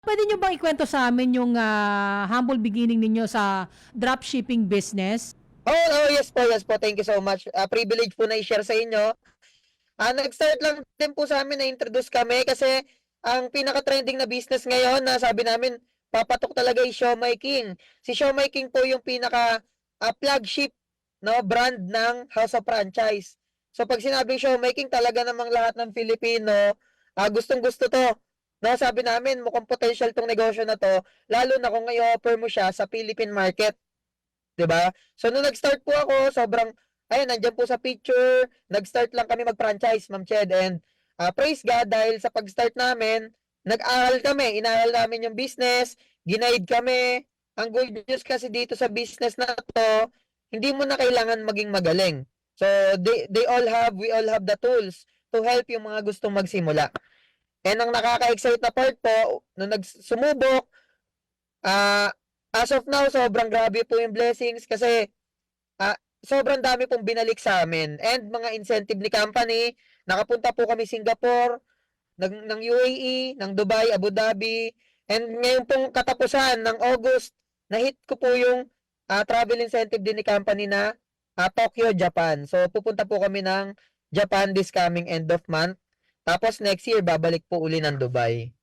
Puwede niyo bang ikwento sa amin yung, humble beginning ninyo sa dropshipping business? Yes po. Thank you so much. Privilege po na i-share sa inyo. Nag-start lang din po sa amin na-introduce kami kasi ang pinaka-trending na business ngayon na sabi namin papatok talaga is Siomai King. Si Siomai King po yung pinaka flagship no brand ng House of Franchise. So pag sinabing Siomai King talaga namang lahat ng Filipino gustong-gusto to. No, sabi namin mukhang potential tong negosyo na to lalo na kung i-offer mo siya sa Philippine market. 'Di ba? So nung nag-start po ako, sobrang ayun nandiyan po sa picture, nag-start lang kami mag-franchise, Ma'am Ched, and praise God dahil sa pag-start namin, nag-aral kami, inaral namin yung business, ginaid kami. Ang good news kasi dito sa business na to, hindi mo na kailangan maging magaling. So we all have the tools to help yung mga gustong magsimula. And ang nakaka-excite na part po, nung nagsumubok, Ah, as of now, sobrang grabe po yung blessings kasi sobrang dami pong binalik sa amin and mga incentive ni company. Nakapunta po kami Singapore, ng UAE, ng Dubai, Abu Dhabi, and ngayon pong katapusan ng August, na-hit ko po yung travel incentive din ni company na Tokyo, Japan. So, pupunta po kami ng Japan this coming end of month. Tapos next year, babalik po uli ng Dubai.